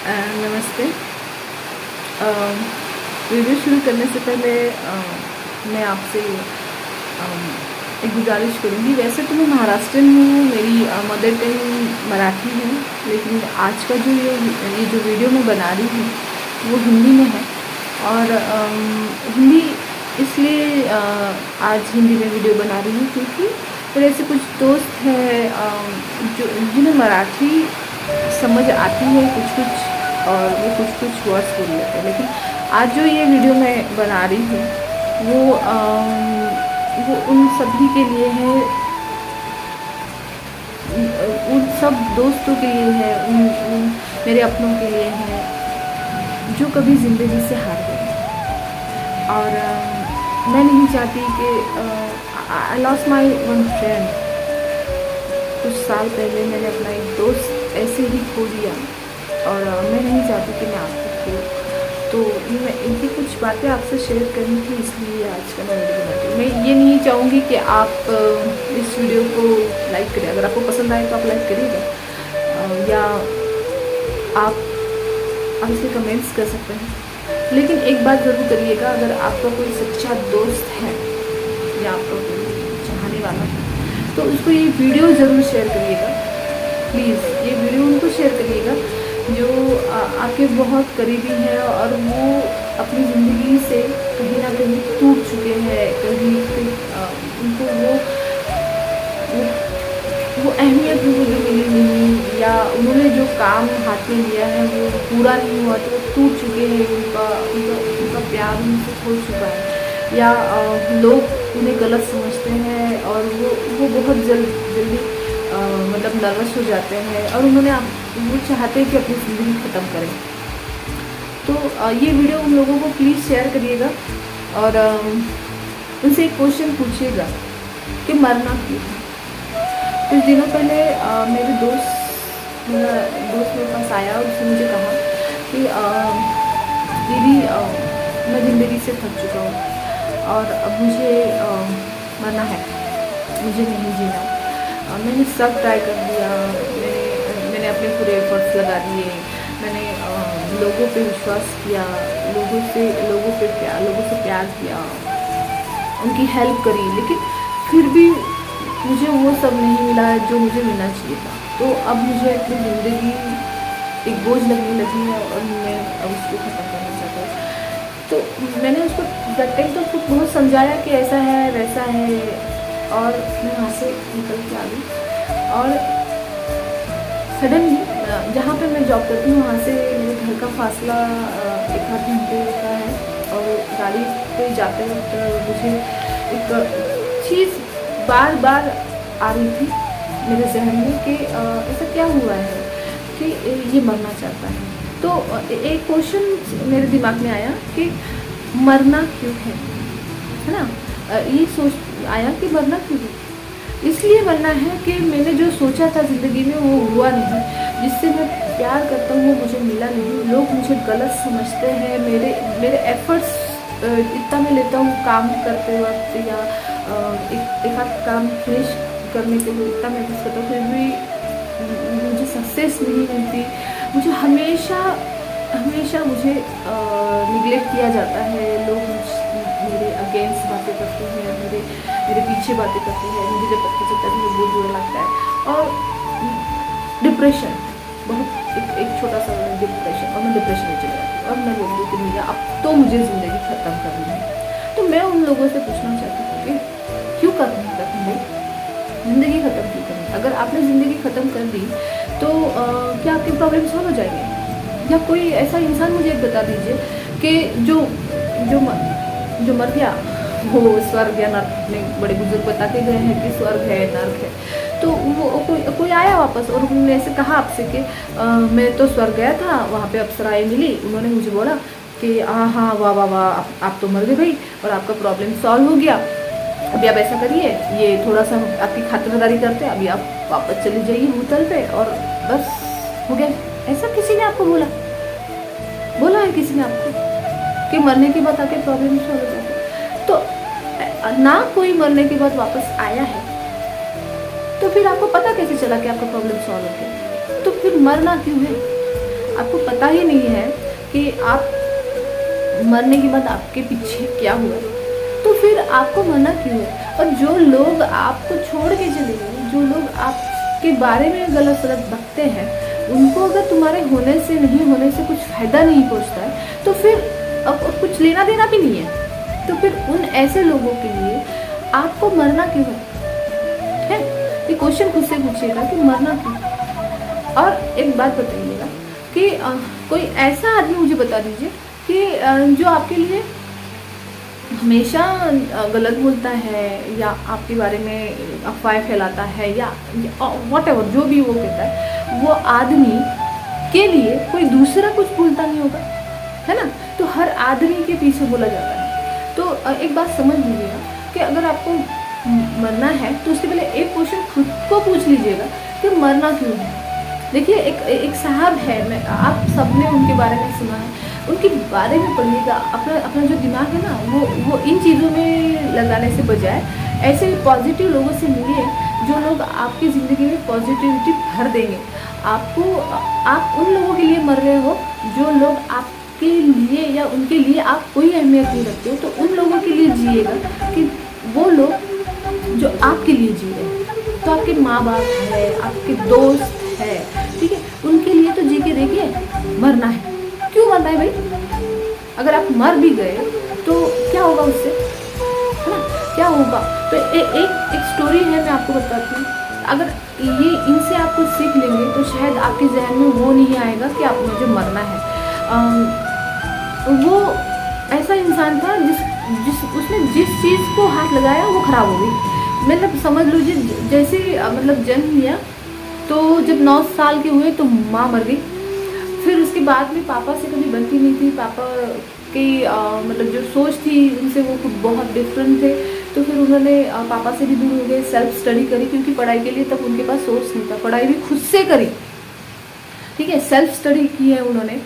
नमस्ते। अ, वीडियो शुरू करने से पहले मैं आपसे एक गुजारिश करूँगी। वैसे तो मैं महाराष्ट्रियन हूँ, मेरी मदर टंग मराठी है, लेकिन आज का जो ये जो वीडियो मैं बना रही हूँ वो हिंदी में है। और हिंदी इसलिए आज हिंदी में वीडियो बना रही हूँ क्योंकि मेरे ऐसे कुछ दोस्त हैं जो जिन्हें मराठी समझ आती है कुछ कुछ, और वो कुछ कुछ वर्ड्स बोल लेते हैं। लेकिन आज जो ये वीडियो मैं बना रही हूँ वो उन सभी के लिए है, उन सब दोस्तों के लिए है, उन मेरे अपनों के लिए है जो कभी ज़िंदगी से हार गए। और मैं नहीं चाहती कि I lost my one friend. कुछ साल पहले मैंने अपना एक दोस्त ऐसे ही खो दिया, और मैं नहीं चाहती कि मैं आपको खो। तो मैं इनकी कुछ बातें आपसे शेयर करनी थी, इसलिए आज का मैं वीडियो बनाती हूँ। मैं ये नहीं चाहूँगी कि आप इस वीडियो को लाइक करें। अगर आपको पसंद आए तो आप लाइक करिएगा, या आप इसमें कमेंट्स कर सकते हैं। लेकिन एक बात ज़रूर करिएगा, अगर आपका कोई सच्चा दोस्त है या आपका कोई चाहने वाला है तो उसको ये वीडियो ज़रूर शेयर करिएगा। प्लीज़ ये वीडियो उनको शेयर करिएगा जो आपके बहुत करीबी हैं और वो अपनी ज़िंदगी से कहीं ना कहीं टूट चुके हैं। कहीं उनको वो अहमियत उनको मिली नहीं, या उन्होंने जो काम हाथ में लिया है वो पूरा नहीं हुआ तो वो टूट चुके हैं। उनका प्यार उनसे खो चुका है, या लोग उन्हें गलत समझते हैं और वो बहुत जल्दी मतलब नर्वस हो जाते हैं, और वो चाहते हैं कि अपनी ज़िंदगी ख़त्म करें। तो ये वीडियो उन लोगों को प्लीज़ शेयर करिएगा, और उनसे एक क्वेश्चन पूछिएगा कि मरना क्यों है। कुछ दिनों पहले मेरा दोस्त मेरे पास आया और उसने मुझे कहा कि दीदी मैं ज़िंदगी से थक चुका हूँ और अब मुझे मरना है, मुझे नहीं जीना। मैंने सब ट्राई कर दिया, मैंने अपने पूरे एफर्ट्स लगा दिए, मैंने लोगों पे विश्वास किया, लोगों से प्यार किया, उनकी हेल्प करी, लेकिन फिर भी मुझे वो सब नहीं मिला जो मुझे मिलना चाहिए था। तो अब मुझे अपनी ज़िंदगी एक बोझ लगने लगी है और मैं अब उसको ख़त्म करना चाहता हूँ। तो मैंने उसको दैट टाइम तो बहुत समझाया कि ऐसा है वैसा है, और मैं वहाँ से निकल के आ गई। और सडनली जहाँ पे मैं जॉब करती हूँ वहाँ से मेरे घर का फासला 1-8 घंटे का है, और गाड़ी पे जाते वक्त मुझे एक चीज़ बार बार आ रही थी मेरे जहन में कि ऐसा क्या हुआ है कि ये मरना चाहता है। तो एक क्वेश्चन मेरे दिमाग में आया कि मरना क्यों है ना। ये सोच आया कि मरना क्यों है। इसलिए मरना है कि मैंने जो सोचा था ज़िंदगी में वो हुआ नहीं, जिससे मैं प्यार करता हूँ वो मुझे मिला नहीं। लोग मुझे गलत समझते हैं, मेरे एफर्ट्स इतना मैं लेता हूँ काम करते वक्त, या एक आध काम फिनिश करने के लिए इतना मेहनत करता हूँ, फिर भी मुझे सक्सेस नहीं मिलती। मुझे हमेशा मुझे निगलेक्ट किया जाता है। लोग मेरे अगेंस्ट बातें करते हैं, मेरे पीछे बातें करते हैं, मुझे जब पता चलता है मुझे बहुत बुरा लगता है। और डिप्रेशन, बहुत एक छोटा सा डिप्रेशन, और मैं डिप्रेशन में चली जाती हूँ और मैं बोलती कि नहीं अब तो मुझे ज़िंदगी ख़त्म करनी है। तो मैं उन लोगों से पूछना चाहती हूँ कि क्यों करनी भाई, ज़िंदगी ख़त्म क्यों करनी। अगर आपने ज़िंदगी ख़त्म कर दी तो क्या आपके प्रॉब्लम सॉल्व हो जाएंगे? या कोई ऐसा इंसान मुझे एक बता दीजिए कि जो मर गया वो स्वर्ग या नर्क में, बड़े बुजुर्ग बता के गए हैं कि स्वर्ग है नर्क है, तो वो कोई आया वापस और उन्होंने ऐसे कहा आपसे कि मैं तो स्वर्ग गया था, वहाँ पे अप्सराएं मिली, उन्होंने मुझे बोला कि हाँ वाह वाह वाह आप तो मर गए भाई और आपका प्रॉब्लम सॉल्व हो गया, अभी आप ऐसा करिए, ये थोड़ा सा आपकी खातिरदारी करते हैं, अभी आप वापस चले जाइए भूतल पे और बस हो गया। ऐसा किसी ने आपको बोला है किसी ने आपको कि मरने के बाद आके प्रॉब्लम सॉल्व हो जाती है? तो ना कोई मरने के बाद वापस आया है, तो फिर आपको पता कैसे चला कि आपका प्रॉब्लम सॉल्व हो गया? तो फिर मरना क्यों है? आपको पता ही नहीं है कि आप मरने के बाद आपके पीछे क्या हुआ, तो फिर आपको मरना क्यों है। और जो लोग आपको छोड़ के चले गए, जो लोग आपके बारे में गलत सलत बकते हैं, उनको अगर तुम्हारे होने से नहीं होने से कुछ फ़ायदा नहीं पहुंचता है, तो फिर अब कुछ लेना देना भी नहीं है। तो फिर उन ऐसे लोगों के लिए आपको मरना क्यों है? ये क्वेश्चन खुद से पूछिएगा कि मरना क्यों। और एक बात बताइएगा कि कोई ऐसा आदमी मुझे बता दीजिए कि जो आपके लिए हमेशा गलत बोलता है या आपके बारे में अफवाहें फैलाता है या व्हाटएवर जो भी वो कहता है, वो आदमी के लिए कोई दूसरा कुछ बोलता नहीं होगा, है ना। तो हर आदमी के पीछे बोला जाता है। तो एक बात समझ लीजिएगा कि अगर आपको मरना है तो उसके पहले एक क्वेश्चन खुद को पूछ लीजिएगा कि मरना क्यों है। देखिए एक साहब है, मैं आप सबने उनके बारे में सुना है, उनके बारे में पढ़िएगा। अपना जो दिमाग है ना वो इन चीज़ों में लगाने से बजाय ऐसे पॉजिटिव लोगों से मिलिए जो लोग आपकी ज़िंदगी में पॉजिटिविटी भर देंगे आपको। आप उन लोगों के लिए मर रहे हो जो लोग आपके लिए या उनके लिए आप कोई अहमियत नहीं रखते हो, तो उन लोगों के लिए जिएगा कि वो लोग जो आपके लिए जी रहे हैं। तो आपके माँ बाप है, आपके दोस्त है, ठीक है, उनके लिए तो जी के देखिए। मरना है, क्यों मरना है भाई? अगर आप मर भी गए तो क्या होगा उससे, है ना, क्या होगा? तो एक स्टोरी है, मैं आपको बताती हूँ। अगर ये इनसे आप कुछ सीख लेंगे तो शायद आपके जहन में वो नहीं आएगा कि आप मुझे मरना है। वो ऐसा इंसान था उसने जिस चीज़ को हाथ लगाया वो ख़राब हो गई। मतलब समझ लीजिए जैसे मतलब जन्म लिया तो जब 9 साल के हुए तो माँ मर गई। फिर उसके बाद में पापा से कभी बनती नहीं थी। पापा की मतलब जो सोच थी उनसे वो खुद बहुत डिफरेंट थे। तो फिर उन्होंने पापा से भी दूर हो गए, सेल्फ स्टडी करी, क्योंकि पढ़ाई के लिए तब उनके पास सोर्स नहीं था। पढ़ाई भी खुद से करी, ठीक है, सेल्फ स्टडी की है उन्होंने।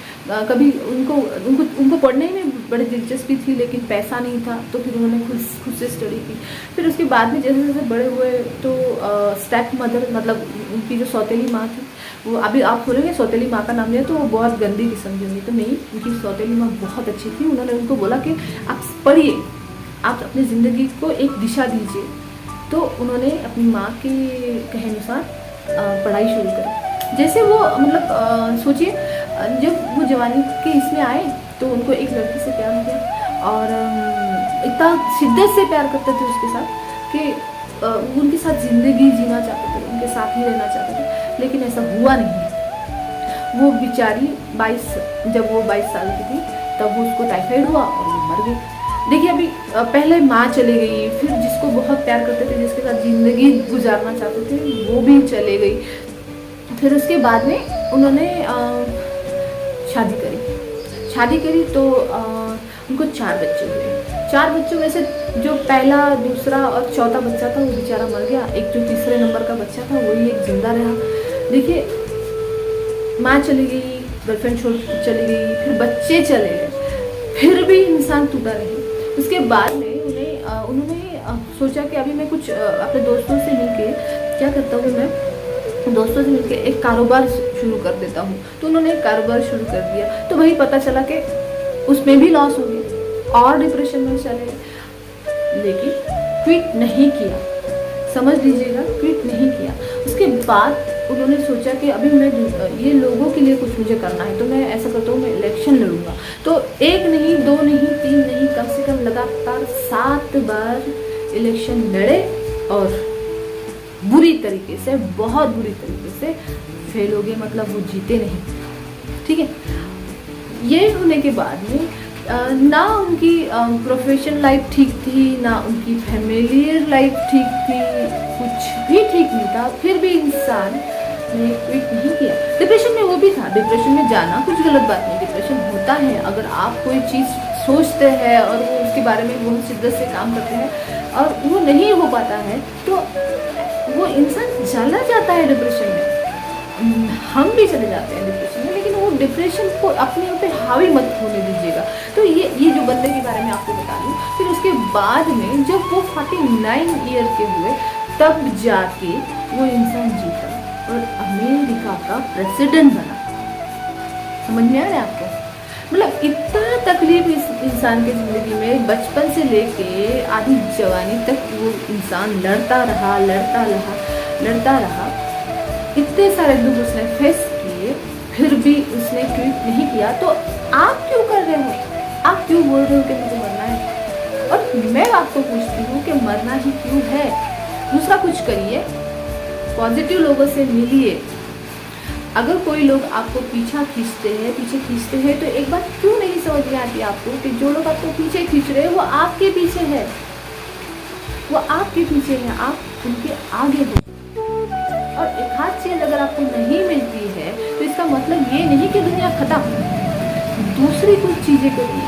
कभी उनको पढ़ने में बड़ी दिलचस्पी थी लेकिन पैसा नहीं था, तो फिर उन्होंने खुद से स्टडी की। फिर उसके बाद में जैसे जैसे बड़े हुए तो स्टेप मदर, मतलब उनकी जो सौतेली माँ थी, वो अभी आप बोलेंगे सौतेली माँ का नाम लिया तो वो बहुत गंदी किस्म की होंगी, तो नहीं, उनकी सौतेली माँ बहुत अच्छी थी। उन्होंने उनको बोला कि आप पढ़िए, आप अपनी ज़िंदगी को एक दिशा दीजिए। तो उन्होंने अपनी माँ के कहे अनुसार पढ़ाई शुरू करी। जैसे वो मतलब सोचिए, जब वो जवानी के इसमें आए तो उनको एक लड़की से प्यार हो गया और इतना शिद्दत से प्यार करते थे उसके साथ कि उनके साथ ज़िंदगी जीना चाहते थे, उनके साथ ही रहना चाहते थे, लेकिन ऐसा हुआ नहीं। वो बेचारी जब वो 22 साल की थी तब वो उसको टाइफाइड हुआ और वो मर गई। देखिए अभी पहले माँ चले गई, फिर जिसको बहुत प्यार करते थे, जिसके साथ ज़िंदगी गुजारना चाहते थे, वो भी चले गई। फिर उसके बाद में उन्होंने शादी करी तो उनको 4 बच्चे हुए। 4 बच्चों में से जो पहला, दूसरा और चौथा बच्चा था वो बेचारा मर गया। एक जो तीसरे नंबर का बच्चा था वही एक जिंदा रहा। देखिए माँ चली गई, गर्लफ्रेंड छोड़ चली गई, फिर बच्चे चले गए, फिर भी इंसान टूटा रहे। उसके बाद में उन्होंने सोचा कि अभी मैं कुछ अपने दोस्तों से मिलके क्या करता हूँ, मैं दोस्तों से मिलके एक कारोबार शुरू कर देता हूँ। तो उन्होंने एक कारोबार शुरू कर दिया। तो वही पता चला कि उसमें भी लॉस हो गया और डिप्रेशन में चले गए, लेकिन क्विट नहीं किया। समझ लीजिएगा, क्विट नहीं किया। उसके बाद उन्होंने सोचा कि अभी मैं ये लोगों के लिए कुछ मुझे करना है, तो मैं ऐसा करता हूँ, मैं इलेक्शन लड़ूंगा। तो 1 नहीं, 2 नहीं, 3 नहीं, कम से कम लगातार 7 बार इलेक्शन लड़े और बुरी तरीके से, बहुत बुरी तरीके से फेल हो गए, मतलब वो जीते नहीं। ठीक है, ये होने के बाद में ना उनकी प्रोफेशनल लाइफ ठीक थी, ना उनकी फैमिली लाइफ ठीक थी, कुछ भी ठीक नहीं था। फिर भी इंसान ने क्विट नहीं किया। डिप्रेशन में वो भी था, डिप्रेशन में जाना कुछ गलत बात नहीं, डिप्रेशन होता है। अगर आप कोई चीज़ सोचते हैं और वो उसके बारे में बहुत शिद्दत से काम करते हैं और वो नहीं हो पाता है तो वो इंसान चला जाता है डिप्रेशन में। हम भी चले जाते हैं डिप्रेशन में, लेकिन वो डिप्रेशन को अपने ऊपर हावी मत होने दीजिएगा। तो ये जो बंदे के बारे में आपको बता दूँ, फिर उसके बाद में जब वो 49 ईयर के हुए तब जाके वो इंसान जीता और अमेरिका का प्रेसिडेंट बना। समझ में आ रहा है आपको? मतलब इतना तकलीफ इस इंसान की ज़िंदगी में, बचपन से लेके आधी जवानी तक वो इंसान लड़ता रहा। इतने सारे दुख उसने फेस किए, फिर भी उसने क्विट नहीं किया। तो आप क्यों कर रहे हो? आप क्यों बोल रहे हो कि मुझे मरना है? और मैं आपको पूछती हूँ कि मरना ही क्यों है? दूसरा कुछ करिए, पॉजिटिव लोगों से मिलिए। अगर कोई लोग आपको पीछे खींचते हैं तो एक बात क्यों नहीं समझ में आती आपको कि जो लोग आपको पीछे खींच रहे हैं वो आपके पीछे है, आप उनके आगे हो। और एक आध चीज अगर आपको नहीं मिलती है तो इसका मतलब ये नहीं कि दुनिया खत्म। दूसरी कुछ चीजें करिए,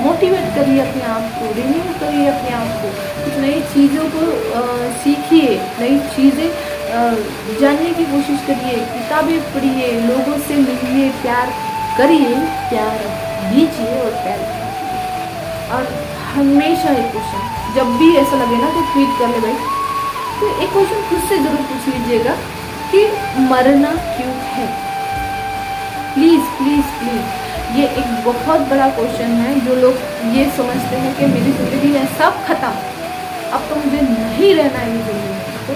मोटिवेट करिए अपने आप को, रिन्यू करिए अपने आप को, कुछ नई चीज़ों को सीखिए, नई चीज़ें जानने की कोशिश करिए, किताबें पढ़िए, लोगों से मिलिए, प्यार करिए, प्यार दीजिए और प्यार कीजिए। और हमेशा एक क्वेश्चन, जब भी ऐसा लगे ना तो ट्वीट कर ले भाई, तो एक क्वेश्चन खुद से जरूर पूछ लीजिएगा कि मरना क्यों है। प्लीज़ प्लीज़ प्लीज़, ये एक बहुत बड़ा क्वेश्चन है। जो लोग ये समझते हैं कि मेरी ज़िंदगी में सब खत्म, अब तो मुझे नहीं रहना है ज़िंदगी में, तो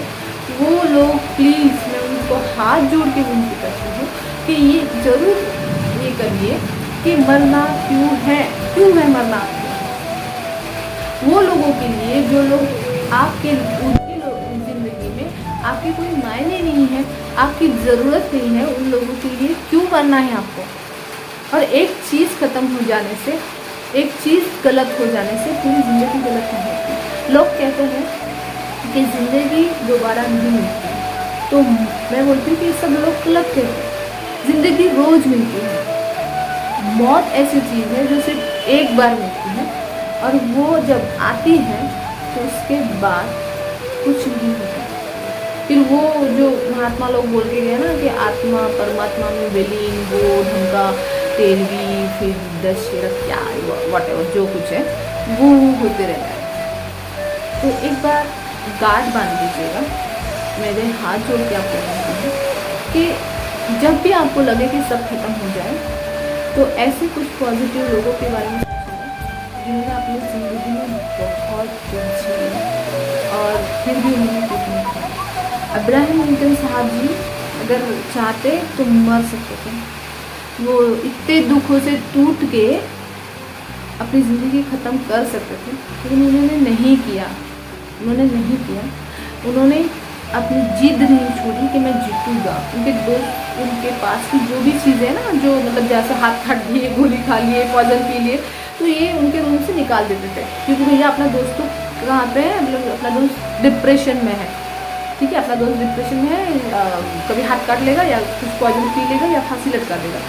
वो लोग प्लीज़, मैं उनको हाथ जोड़ के विनती करती हूँ कि ये ज़रूर ये करिए कि मरना क्यों है मरना। वो लोगों के लिए जो लोग उनकी ज़िंदगी में आपके कोई मायने नहीं है, आपकी ज़रूरत नहीं है, उन लोगों के लिए क्यों मरना है आपको? और एक चीज़ ख़त्म हो जाने से, एक चीज़ गलत हो जाने से पूरी ज़िंदगी गलत नहीं होती। लोग कहते हैं कि ज़िंदगी दोबारा नहीं मिलती, तो मैं बोलती हूँ कि सब लोग गलत कहते हैं। ज़िंदगी रोज़ मिलती है। मौत ऐसी चीज़ है जो सिर्फ एक बार मिलती है, और वो जब आती है तो उसके बाद कुछ नहीं होता। फिर वो जो महात्मा लोग बोल के गए ना कि आत्मा परमात्मा में विलीन, वो ढंका 13वीं, फिर 10 क्या वॉटेवर जो कुछ है वो होते रहता है। तो एक बार गांठ बांध दीजिएगा, मेरे हाथ जोड़ के आपको कहती हूँ कि जब भी आपको लगे कि सब खत्म हो जाए तो ऐसे कुछ पॉजिटिव लोगों के बारे में सोचिएगा जिन्होंने अपनी ज़िंदगी में बहुत कुछ झेला और फिर भी उन्होंने कुछ नहीं किया। अब्राहम लिंकन साहब जी अगर चाहते तो मर सकते थे, वो इतने दुखों से टूट के अपनी ज़िंदगी ख़त्म कर सकते थे, लेकिन उन्होंने नहीं किया। उन्होंने अपनी जिद नहीं छोड़ी कि मैं जीतूंगा। उनके दोस्त, उनके पास की जो भी चीज़ें ना, जो मतलब जैसे हाथ काट दिए, गोली खा लिए, पॉइजन पी लिए, तो ये उनके रूम से निकाल देते थे, क्योंकि भैया अपना दोस्त तो कहाँ पे है, मतलब अपना दोस्त डिप्रेशन में है, ठीक है, अपना दोस्त डिप्रेशन में है, कभी हाथ काट लेगा या कुछ पॉइजन पी लेगा या फांसी लटका देगा।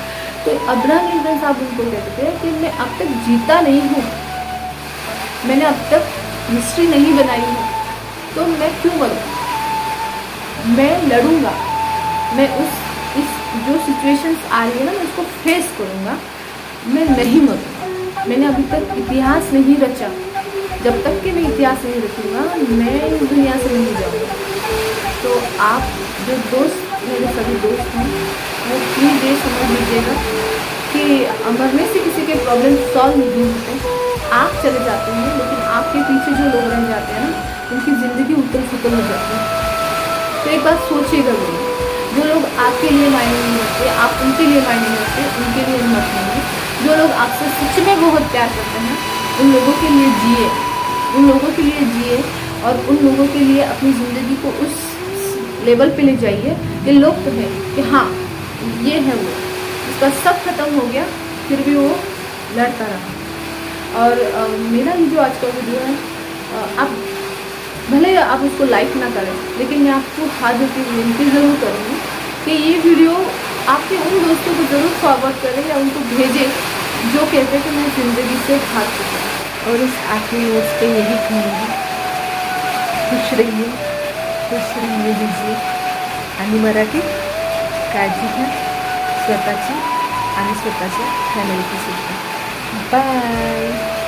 तो अब्राहम लिंकन साहब उनको कहते थे कि मैं अब तक जीता नहीं हूँ, मैंने अब तक हिस्ट्री नहीं बनाई है, तो मैं क्यों मरूँ? मैं लड़ूंगा, मैं इस जो सिचुएशंस आ रही है ना, मैं उसको फेस करूँगा, मैं नहीं मरूँगा। मैंने अभी तक इतिहास नहीं रचा, जब तक कि मैं इतिहास नहीं रचूँगा मैं इस दुनिया से नहीं जाऊँगा। तो आप जो दोस्त, मेरे सभी दोस्त हैं, वो प्लीज़ ये समझ लीजिएगा कि मरने से किसी के प्रॉब्लम सॉल्व नहीं होते। आप चले जाते हैं, लेकिन आपके पीछे जो लोग रह जाते हैं ना, उनकी ज़िंदगी उथल पुथल हो जाती है। तो एक बात सोचिएगा ज़रूर, जो लोग आपके लिए मायने नहीं रखते, आप उनके लिए मायने नहीं रखते, उनके लिए मत नहीं। जो लोग आपसे सच में बहुत प्यार करते हैं, उन लोगों के लिए जिए, और उन लोगों के लिए अपनी ज़िंदगी को उस लेवल पे ले जाइए कि लोग कहें कि हाँ ये है वो, उसका सब खत्म हो गया, फिर भी वो लड़ता रहा। और मेरा ये जो आज का वीडियो है, आप भले आप उसको लाइक ना करें, लेकिन मैं आपको हाथ जोड़ के विनती ज़रूर करूँगी कि ये वीडियो आपके उन दोस्तों को ज़रूर फॉरवर्ड करें या उनको भेजें जो कहते हैं कि मैं ज़िंदगी से हार चुका हूँ। और इस आखिरी वर्ष पे यही कहूँगी, खुश रहिए दीजिए, आणि मराठी काळजी घ्या स्वतःची आणि स्वतःच्या फॅमिलीची सुद्धा। बाय.